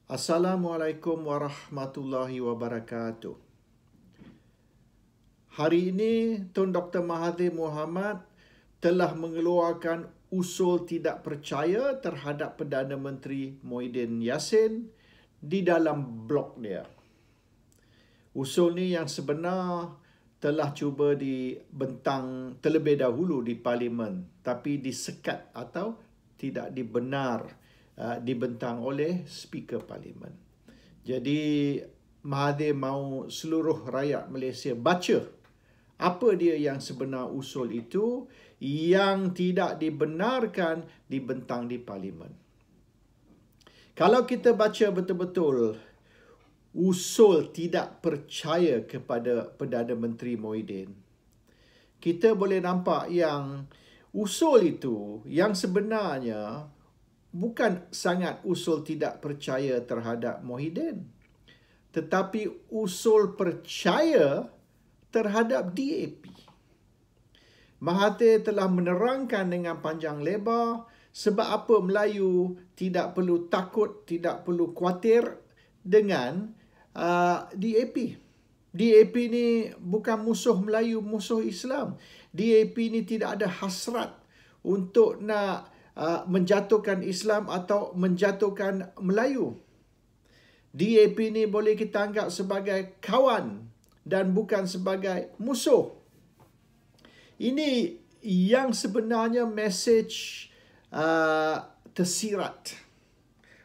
Assalamualaikum warahmatullahi wabarakatuh. Hari ini, Tun Dr. Mahathir Mohamad telah mengeluarkan usul tidak percaya terhadap Perdana Menteri Muhyiddin Yassin di dalam blog dia. Usul ni yang sebenar telah cuba dibentang terlebih dahulu di Parlimen, tapi disekat atau tidak dibentang oleh Speaker Parlimen. Jadi Mahathir mahu seluruh rakyat Malaysia baca apa dia yang sebenar usul itu yang tidak dibenarkan dibentang di Parlimen. Kalau kita baca betul-betul usul tidak percaya kepada Perdana Menteri Muhyiddin, kita boleh nampak yang usul itu yang sebenarnya bukan sangat usul tidak percaya terhadap Muhyiddin, tetapi usul percaya terhadap DAP. Mahathir telah menerangkan dengan panjang lebar sebab apa Melayu tidak perlu takut, tidak perlu khawatir dengan DAP. DAP ni bukan musuh Melayu, musuh Islam. DAP ni tidak ada hasrat untuk nak menjatuhkan Islam atau menjatuhkan Melayu. DAP ni boleh kita anggap sebagai kawan dan bukan sebagai musuh. Ini yang sebenarnya mesej tersirat.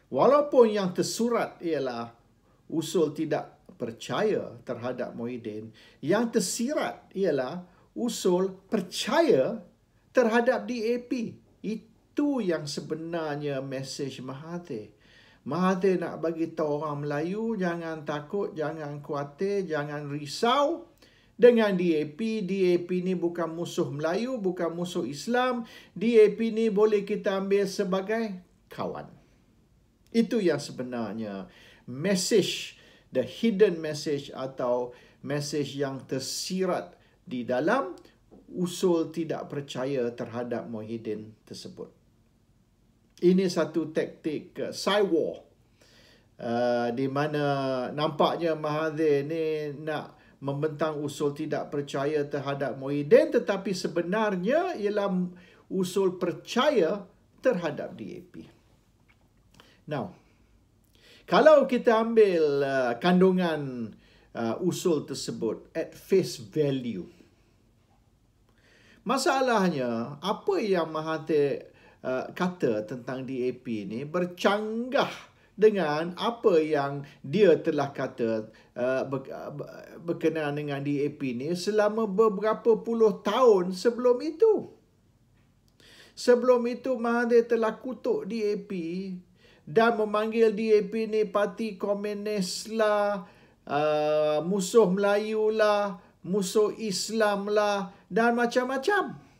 Walaupun yang tersurat ialah usul tidak percaya terhadap Muhyiddin, yang tersirat ialah usul percaya terhadap DAP. Itu yang sebenarnya mesej Mahathir. Mahathir nak bagi tahu orang Melayu, jangan takut, jangan khawatir, jangan risau dengan DAP. DAP ni bukan musuh Melayu, bukan musuh Islam. DAP ni boleh kita ambil sebagai kawan. Itu yang sebenarnya mesej, the hidden message atau mesej yang tersirat di dalam usul tidak percaya terhadap Muhyiddin tersebut. Ini satu taktik cyber di mana nampaknya Mahathir ni nak membentang usul tidak percaya terhadap Muhyiddin, tetapi sebenarnya ialah usul percaya terhadap DAP. Now, kalau kita ambil kandungan usul tersebut at face value, masalahnya apa yang Mahathir kata tentang DAP ni bercanggah dengan apa yang dia telah kata berkenaan dengan DAP ni selama beberapa puluh tahun sebelum itu. Sebelum itu Mahathir telah kutuk DAP dan memanggil DAP ni parti komunis lah, musuh Melayu lah, musuh Islam lah dan macam-macam.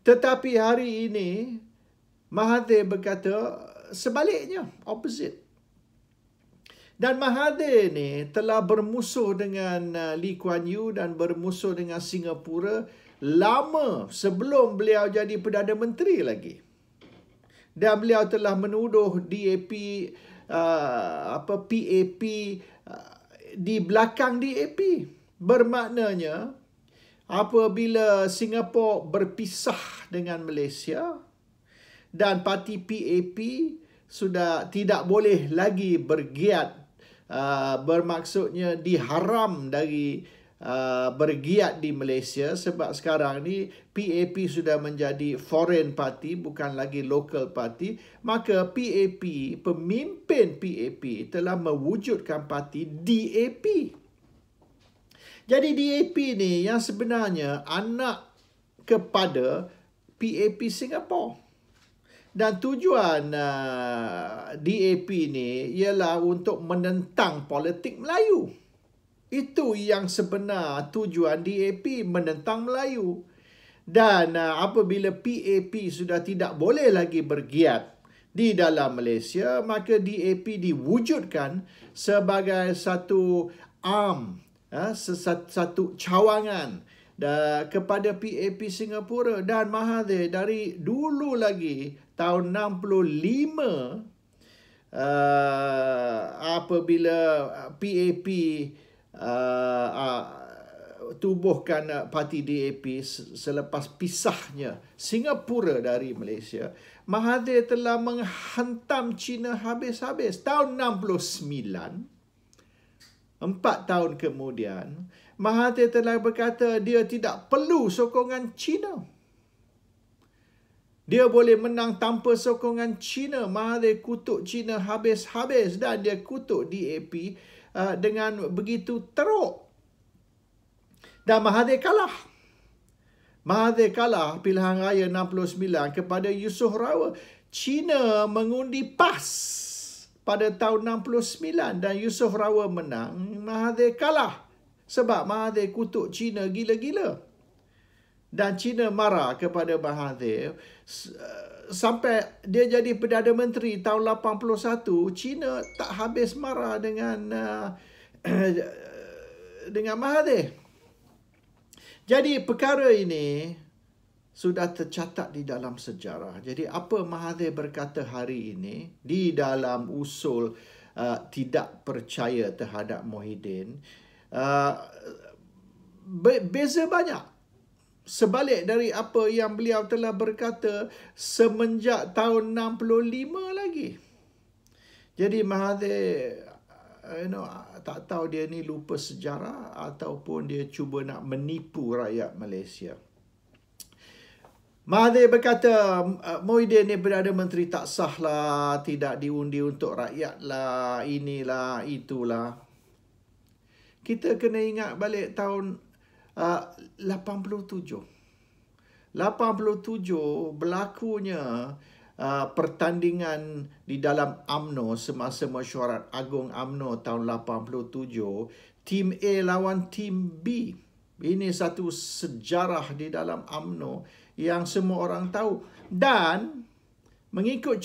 Tetapi hari ini Mahathir berkata sebaliknya, opposite. Dan Mahathir ni telah bermusuh dengan Lee Kuan Yew dan bermusuh dengan Singapura lama sebelum beliau jadi Perdana Menteri lagi. Dan beliau telah menuduh DAP PAP di belakang DAP. Bermaknanya apabila Singapura berpisah dengan Malaysia dan parti PAP sudah tidak boleh lagi bergiat, bermaksudnya diharam dari bergiat di Malaysia sebab sekarang ni PAP sudah menjadi foreign party, bukan lagi local party, maka PAP, pemimpin PAP telah mewujudkan parti DAP. Jadi DAP ni yang sebenarnya anak kepada PAP Singapura. Dan tujuan DAP ni ialah untuk menentang politik Melayu. Itu yang sebenar tujuan DAP, menentang Melayu. Dan apabila PAP sudah tidak boleh lagi bergiat di dalam Malaysia, maka DAP diwujudkan sebagai satu arm, satu cawangan kepada PAP Singapura. Dan Mahathir dari dulu lagi tahun 65 apabila PAP tubuhkan parti DAP selepas pisahnya Singapura dari Malaysia, Mahathir telah menghantam China habis-habis. Tahun 69, 4 tahun kemudian, Mahathir telah berkata dia tidak perlu sokongan China. Dia boleh menang tanpa sokongan China. Mahathir kutuk China habis-habis dan dia kutuk DAP dengan begitu teruk. Dan Mahathir kalah. Mahathir kalah pilihan raya 69 kepada Yusof Rawa. China mengundi PAS pada tahun 69 dan Yusof Rawa menang. Mahathir kalah sebab Mahathir kutuk China gila-gila. Dan China marah kepada Mahathir sampai dia jadi Perdana Menteri tahun 81. China tak habis marah dengan Mahathir. Jadi perkara ini sudah tercatat di dalam sejarah. Jadi apa Mahathir berkata hari ini di dalam usul tidak percaya terhadap Muhyiddin, beza banyak. Sebalik dari apa yang beliau telah berkata semenjak tahun 65 lagi. Jadi Mahathir tak tahu dia ni lupa sejarah ataupun dia cuba nak menipu rakyat Malaysia. Mahathir berkata Muhyiddin ni Perdana Menteri tak sah lah, tidak diundi untuk rakyat lah, inilah, itulah. Kita kena ingat balik tahun 87. 87 berlakunya pertandingan di dalam UMNO semasa mesyuarat agung UMNO tahun 87, tim A lawan tim B. Ini satu sejarah di dalam UMNO yang semua orang tahu. Dan mengikut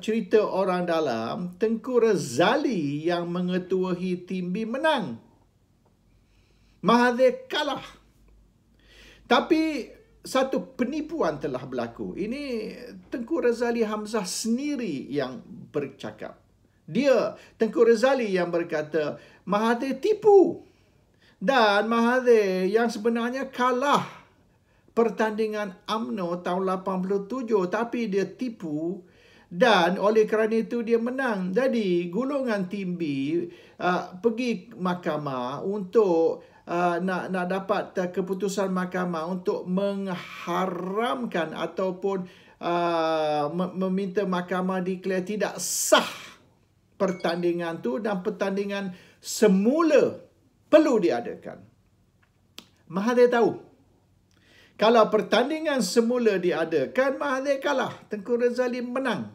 cerita orang dalam, Tengku Razali yang mengetuai tim B menang. Mahathir kalah. Tapi satu penipuan telah berlaku. Ini Tengku Razali Hamzah sendiri yang bercakap. Tengku Razali yang berkata Mahathir tipu. Dan Mahathir yang sebenarnya kalah pertandingan UMNO tahun 87, tapi dia tipu dan oleh kerana itu dia menang. Jadi golongan tim B pergi mahkamah untuk nak dapat keputusan mahkamah untuk mengharamkan ataupun meminta mahkamah declare tidak sah pertandingan tu dan pertandingan semula perlu diadakan. Mahathir tahu kalau pertandingan semula diadakan, Mahathir kalah, Tengku Razali menang.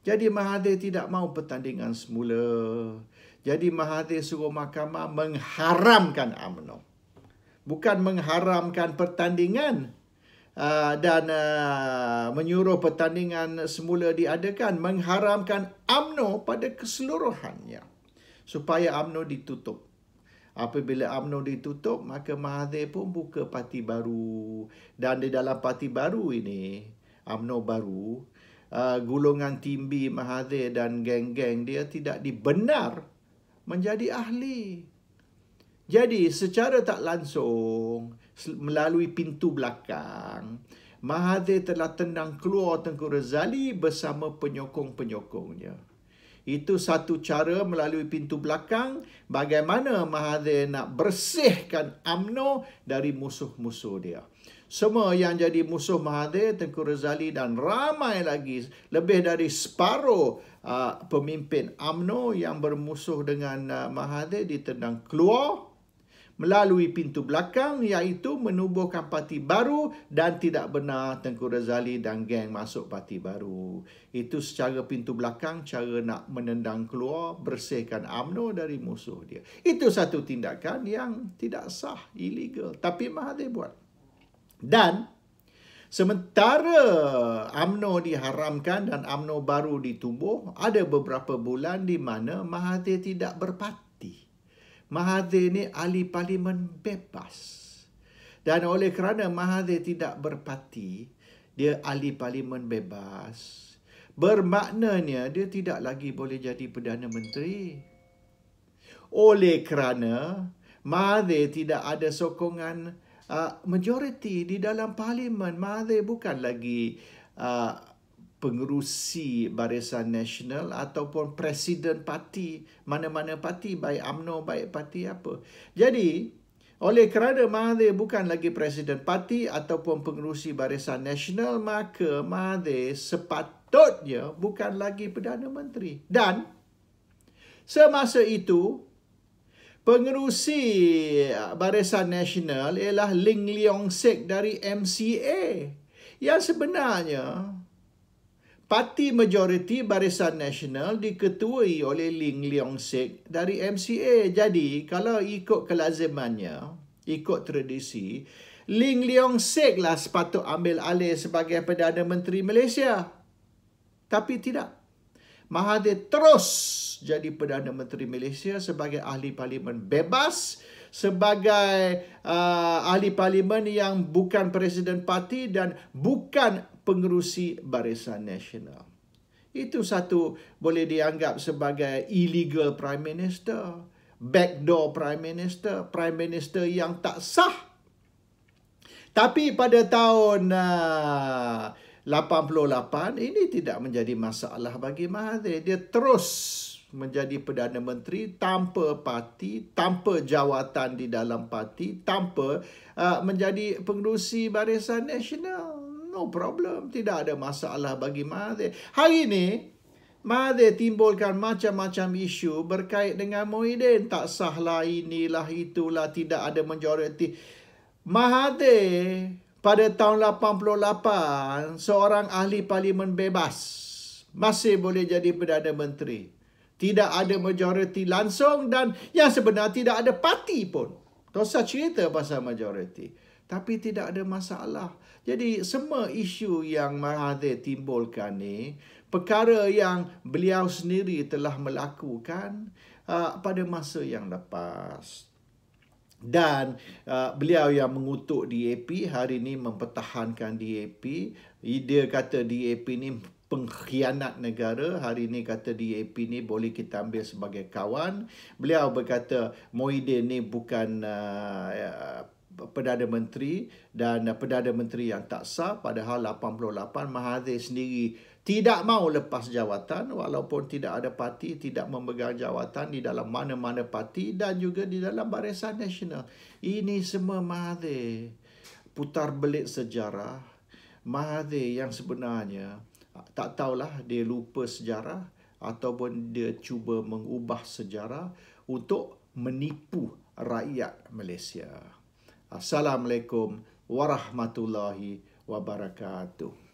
Jadi Mahathir tidak mahu pertandingan semula. Jadi Mahathir suruh mahkamah mengharamkan UMNO. Bukan mengharamkan pertandingan dan menyuruh pertandingan semula diadakan. Mengharamkan UMNO pada keseluruhannya. Supaya UMNO ditutup. Apabila UMNO ditutup, maka Mahathir pun buka parti baru. Dan di dalam parti baru ini, UMNO baru, golongan tim B, Mahathir dan geng-geng dia tidak dibenar menjadi ahli. Jadi secara tak langsung melalui pintu belakang, Mahathir telah tendang keluar Tengku Razali bersama penyokong-penyokongnya. Itu satu cara melalui pintu belakang bagaimana Mahathir nak bersihkan UMNO dari musuh-musuh dia. Semua yang jadi musuh Mahathir, Tengku Razali dan ramai lagi, lebih dari separuh pemimpin UMNO yang bermusuh dengan Mahathir ditendang keluar melalui pintu belakang, iaitu menubuhkan parti baru dan tidak benar Tengku Razali dan geng masuk parti baru. Itu secara pintu belakang, cara nak menendang keluar, bersihkan UMNO dari musuh dia. Itu satu tindakan yang tidak sah, illegal. Tapi Mahathir buat. Dan sementara UMNO diharamkan dan UMNO baru ditubuh, ada beberapa bulan di mana Mahathir tidak berparti. Mahathir ni ahli parlimen bebas. Dan oleh kerana Mahathir tidak berparti, dia ahli parlimen bebas, bermaknanya dia tidak lagi boleh jadi Perdana Menteri. Oleh kerana Mahathir tidak ada sokongan majoriti di dalam parlimen. Mahathir bukan lagi pengerusi Barisan Nasional ataupun presiden parti, mana-mana parti, baik UMNO, baik parti apa. Jadi, oleh kerana Mahathir bukan lagi presiden parti ataupun pengerusi Barisan Nasional, maka Mahathir sepatutnya bukan lagi Perdana Menteri. Dan semasa itu, pengerusi Barisan Nasional ialah Ling Leong Sek dari MCA. Yang sebenarnya, parti majoriti Barisan Nasional diketuai oleh Ling Leong Sek dari MCA. Jadi, kalau ikut kelazimannya, ikut tradisi, Ling Leong Sek lah sepatut ambil alih sebagai Perdana Menteri Malaysia. Tapi tidak. Mahathir terus jadi Perdana Menteri Malaysia sebagai ahli parlimen bebas, sebagai ahli parlimen yang bukan presiden parti dan bukan pengerusi Barisan Nasional. Itu satu boleh dianggap sebagai illegal Prime Minister, backdoor Prime Minister yang tak sah. Tapi pada tahun 88 ini tidak menjadi masalah bagi Mahathir. Dia terus menjadi Perdana Menteri tanpa parti, tanpa jawatan di dalam parti, tanpa menjadi pengerusi Barisan Nasional. No problem, tidak ada masalah bagi Mahathir. Hari ini Mahathir timbulkan macam-macam isu berkait dengan Muhyiddin. Tak sahlah, inilah, itulah, tidak ada majoriti. Mahathir pada tahun 88, seorang ahli parlimen bebas masih boleh jadi Perdana Menteri. Tidak ada majoriti langsung dan yang sebenar tidak ada parti pun. Tak usah cerita pasal majoriti. Tapi tidak ada masalah. Jadi semua isu yang Mahathir timbulkan ni, perkara yang beliau sendiri telah melakukan pada masa yang lepas. Dan beliau yang mengutuk DAP hari ini mempertahankan DAP. Dia kata DAP ni pengkhianat negara. Hari ini kata DAP ni boleh kita ambil sebagai kawan. Beliau berkata Muhyiddin ni bukan Perdana Menteri dan Perdana Menteri yang tak sah. Padahal 88 Mahathir sendiri tidak mahu lepas jawatan walaupun tidak ada parti, tidak memegang jawatan di dalam mana-mana parti dan juga di dalam Barisan Nasional. Ini semua Mahathir putar belit sejarah. Mahathir yang sebenarnya tak tahulah dia lupa sejarah ataupun dia cuba mengubah sejarah untuk menipu rakyat Malaysia. Assalamualaikum warahmatullahi wabarakatuh.